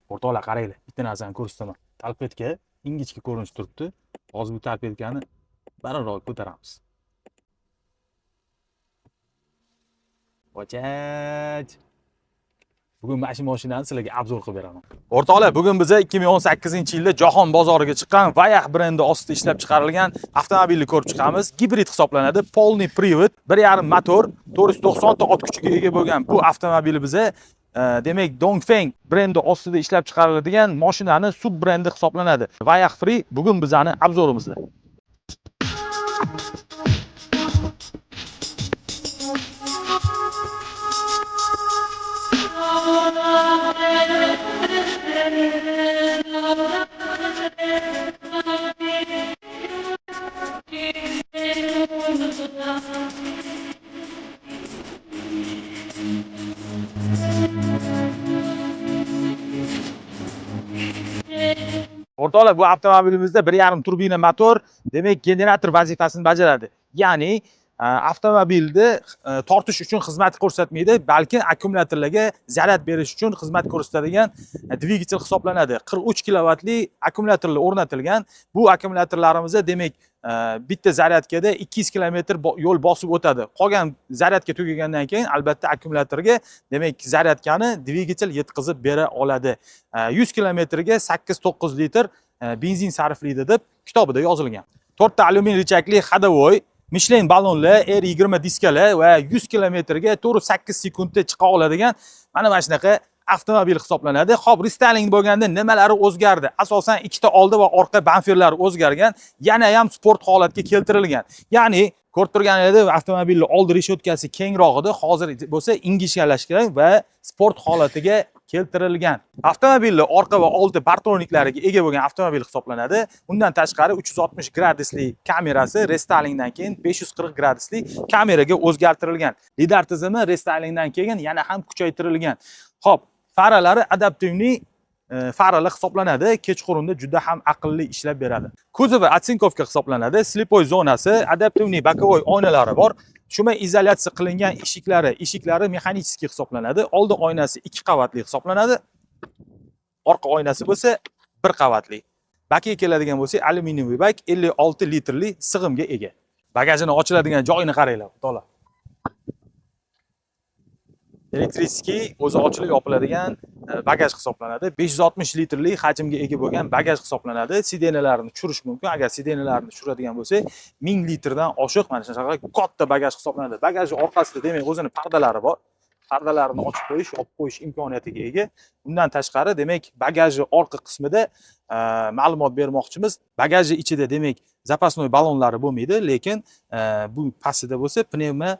O'rtoqlar qaranglar, bitta narsani ko'rsataman. Talpetka ingichka ko'rinish turibdi. Hozir bu talpetkani balandroq ko'taramiz. Ochach. Bugun mana shu mashinani sizlarga obzor qilib beraman. O'rtoqlar, bugun biz 2018-yilda jahon bozoriga chiqqan Vayah brendi ostida ishlab chiqarilgan avtomobilni ko'rib chiqamiz. Gibrid hisoblanadi, polniy привод, 1.5 motor, 490 ta ot kuchiga ega bo'lgan bu avtomobil biza demak Dongfeng brendi ostida ishlab chiqariladigan mashinani sub brendi hisoblanadi. Vayah Free bugun bizani obzorimizda. O'rtoqlar, bu avtomobilimizda 1.5 turbina motor, demak generator vazifasini bajaradi. Ya'ni avtomobilni tortish uchun xizmat ko'rsatmaydi, balki akkumulyatorlarga zaryad berish uchun xizmat ko'rsatadigan dvigatel hisoblanadi. 43 kilovatli akkumulyatorlar o'rnatilgan. Bu akkumulyatorlarimizda demak bitta zaryadkada 200 kilometr yo'l bosib o'tadi. Qolgan zaryadka tugagandan keyin albatta akkumulyatorga demak zaryadkani dvigatel yetkazib bera oladi. 100 kilometrga 8-9 litr benzin sarflaydi deb kitobida yozilgan. 4 ta alyumin richakli ходовой Michelin ballonlar, R20 diskalar va 100 kilometrga 4-8 sekundda chiqa oladigan mana shunaqa avtomobil hisoblanadi. Xo'p, restyling bo'lganda nimalari o'zgardi? Asosan ikkita oldi va orqa bamferlari o'zgargan, yana ham sport holatga keltirilgan. Ya'ni ko'rib turganingizdek, avtomobilning oldi reshotkasi kengroq edi, hozir bo'lsa ingichkalashgan va sport holatiga keltirilgan. Avtomobilning orqa va oldi partroniklariga ega bo'lgan avtomobil hisoblanadi. Undan tashqari 360 gradusli kamerasi restylingdan keyin 540 gradusli kameraga o'zgartirilgan. Lidar tizimi restylingdan keyin yana ham kuchaytirilgan. Xo'p, faralari adaptivniy faralar hisoblanadi. Kechqurunda juda ham aqlli ishlab beradi. Kuzovi otsinkovka hisoblanadi. Slipoy zonasi, adaptivniy bokovoy oynalari bor. Shuma izolyatsiya qilingan eshiklari mexanический hisoblanadi. Oldi oynasi 2 qavatli hisoblanadi. Orqa oynasi bo'lsa 1 qavatli. Bakiga keladigan bo'lsa, alyuminiy bak 56 litrli sig'imga ega. Bagajini ochiladigan joyini qaranglar, to'la. Elektriskiy o'zi ochilib yopiladigan bagaj hisoblanadi. 560 litrli hajmga ega bo'lgan bagaj hisoblanadi. Sidenalarni tushirish mumkin. Agar sidenalarni tushiradigan bo'lsa, 1000 litrdan oshiq mana shunaqa katta bagaj hisoblanadi. Bagajning orqasida demak o'zining pardalari bor. Pardalarni ochib qo'yish, yopib qo'yish imkoniyatiga ega. Undan tashqari demak bagajning orqa qismida ma'lumot bermoqchimiz. Bagajning ichida demak запасной ballonlari bo'lmaydi, lekin bu pastida bo'lsa pnevma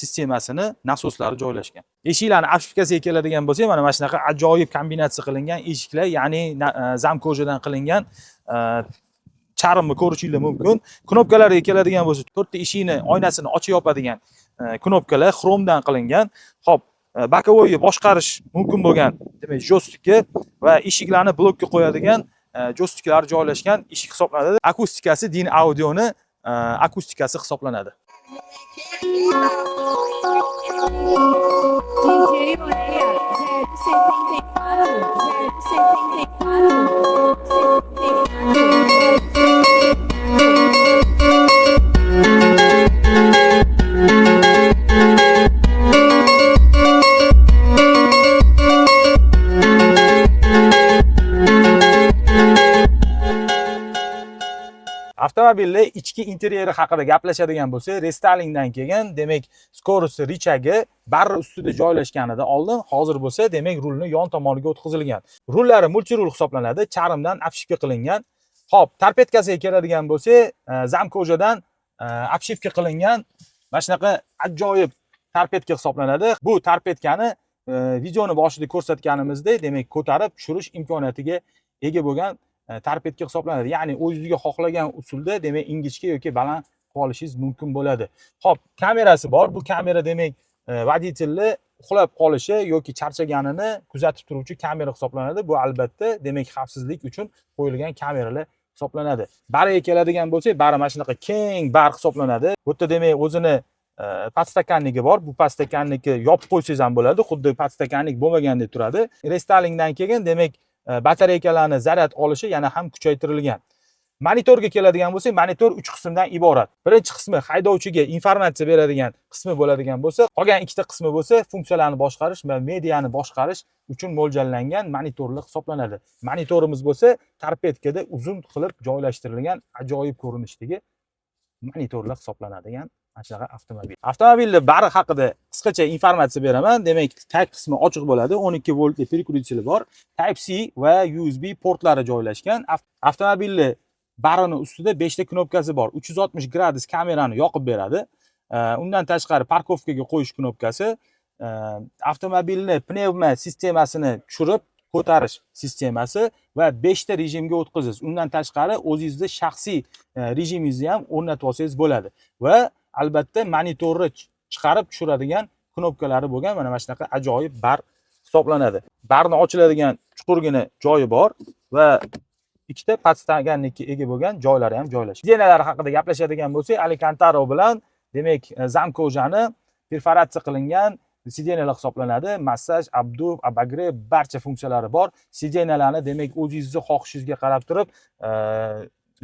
sistemasini nasoslari joylashgan. Eshiklarni obshivkasiga keladigan bo'lsak, mana shunaqa ajoyib kombinatsiya qilingan eshiklar, ya'ni zamkojadan qilingan charmni ko'rishingiz mumkin. Knopkalarga keladigan bo'lsa, 4 ta eshikni oynasini ochib yopadigan knopkalar xromdan qilingan. Xo'p, bokovoyga boshqarish mumkin bo'lgan, demak, joystikka va eshiklarni blokka qo'yadigan joystiklar joylashgan eshik hisoblanadi. Akustikasi Din Audioni akustikasi hisoblanadi. Avtomobilning ichki interyeri haqida gaplashadigan bo'lsak, restylingdan keyin demak skorosti richagi barra ustida joylashganida oldin, hozir bo'lsa demak rulni yon tomoniga o'tkazilgan. Rullari multirul hisoblanadi, charmdan obshivka qilingan. Xo'p, torpedkasiga keladigan bo'lsak, zamkojadan obshivka qilingan mana shunaqa ajoyib torpedka hisoblanadi. Bu torpedkani videoni boshida ko'rsatganimizdek, demak ko'tarib tushirish imkoniyatiga ega bo'lgan torpedka hisoblanadi. Ya'ni o'zingizga xohlagan usulda demak ingichka yoki baland qilib olishingiz mumkin bo'ladi. Xo'p, kamerasi bor. Bu kamera demak voditelni uxlab qolishi yoki charchaganini kuzatib turuvchi kamera hisoblanadi. Bu albatta demak xavfsizlik uchun qo'yilgan kameralar hisoblanadi. Bariga keladigan bo'lsak, bari mana shunaqa keng bar hisoblanadi. Bu yerda demak o'zini podstakanligi bor. Bu podstakanlikni yopib qo'ysangiz ham bo'ladi. Xuddi podstakanlik bo'lmagandek turadi. Restylingdan keyin demak batareykalarni zaryad olishi yana ham kuchaytirilgan. Monitorga keladigan bo'lsak, monitor 3 qismdan iborat. Birinchi qismi haydovchiga informatsiya beradigan qismi bo'ladigan bo'lsa, qolgan ikkita qismi bo'lsa, funksiyalarni boshqarish va mediani boshqarish uchun mo'ljallangan monitorlar hisoblanadi. Monitorimiz bo'lsa, torpedkada uzun qilib joylashtirilgan ajoyib ko'rinishdagi monitorlar hisoblanadigan mana shunaqa avtomobil. Avtomobilning bari haqida qisqacha informatsiya beraman. Demak, tag qismi ochiq bo'ladi. 12 voltli переключатель bor. Type C va USB portlari joylashgan. Avtomobilning barini ustida 5 ta knopkasi bor. 360 gradus kamerani yoqib beradi. Undan tashqari parkovkaga qo'yish knopkasi, avtomobilning pnevma sistemasini tushirib ko'tarish sistemasi va 5 ta rejimga o'tkazish. Undan tashqari o'zingizning shaxsiy rejimingizni ham o'rnatib olsangiz bo'ladi. Va albatta monitorni chiqarib tushiradigan knopkalari bo'lgan mana shunaqa ajoyib bar hisoblanadi. Barni ochiladigan chuqurgina joyi bor va ikkita podstaganlikka ega bo'lgan joylari ham joylashgan. Sidenalar haqida gaplashadigan bo'lsak, Alcantara bilan demak zamkojani perforatsiya qilingan sidenalar hisoblanadi. Massaj, abduv, abagrev barcha funksiyalari bor. Sidenalarni demak o'zingizning xohishingizga qarab turib,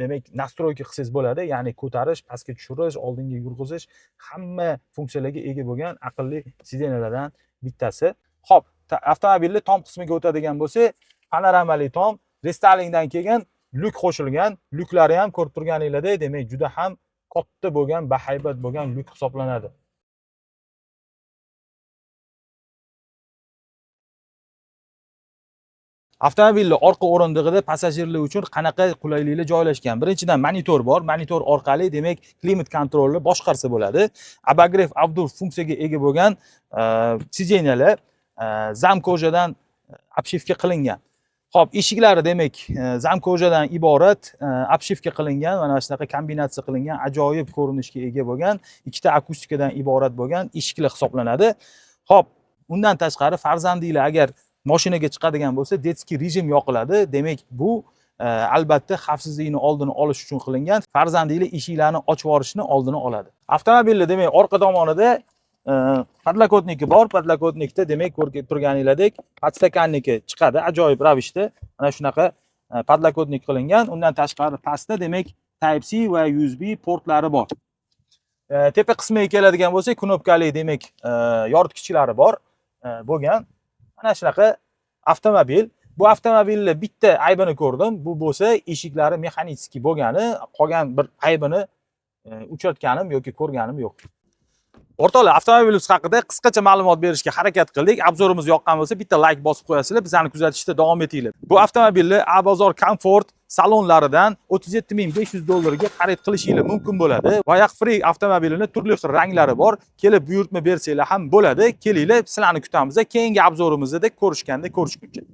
demak nastroyka qilsangiz bo'ladi. Ya'ni ko'tarish, pastga tushirish, oldinga yurg'izish hamma funksiyalarga ega bo'lgan aqlli sidenalardan bittasi. Xo'p, avtomobilning tom qismiga o'tadigan bo'lsak, panoramali tom, restarlingdan kelgan lyuk qo'shilgan. Lyuklari ham ko'rib turganinglardek, demak juda ham katta bo'lgan, bahaybat bo'lgan lyuk hisoblanadi. Avtomobilning orqa o'rindig'ida passajirlar uchun qanaqa qulayliklar joylashgan? Birinchidan monitor bor. Monitor orqali demak klimat kontrolni boshqarsa bo'ladi. Abagrev abdur funksiyaga ega bo'lgan sidenalar zamkojadan obshivka qilingan. Xo'p, eshiklari demak zamkojadan iborat, obshivka qilingan, mana shunaqa kombinatsiya qilingan ajoyib ko'rinishga ega bo'lgan, ikkita akustikadan iborat bo'lgan eshiklar hisoblanadi. Xo'p, undan tashqari farzandinglar agar mashinaga chiqadigan bo'lsa, detskiy rejim yoqiladi. Demak, bu albatta xavfsizlikni oldini olish uchun qilingan. Farzandinglar eshiklarni ochib yuborishni oldini oladi. Avtomobilning demak orqa tomonida podlokotniki bor. Podlokotnikda demak ko'rib turganinglardek podstakanligi chiqadi ajoyib ravishda. Mana shunaqa podlokotnik qilingan. Undan tashqari pastda demak Type C va USB portlari bor. Tepa qismiga keladigan bo'lsak, knopkali demak yoritgichlari bor bo'lgan. Mana shunaqa avtomobil. Bu avtomobilni bitta aybini ko'rdim. Bu bo'lsa eshiklari mexanический bo'lgani, qolgan bir aybini uchratganim yoki ko'rganim yo'q. O'rtoqlar, avtomobilimiz haqida qisqacha ma'lumot berishga harakat qildik. Obzorimiz yoqqan bo'lsa, bitta like bosib qo'yasizlar, bizani kuzatishda davom etinglar. Bu avtomobilni A-bozor Comfort salonlaridan 37.500 dollarga xarid qilishingiz mumkin bo'ladi. Voyaq Free avtomobilining turli xil ranglari bor. Kelib buyurtma bersanglar ham bo'ladi. Kelinglar, sizlarni kutamiz. Keyingi obzorimizda ko'rishganda ko'rishguncha.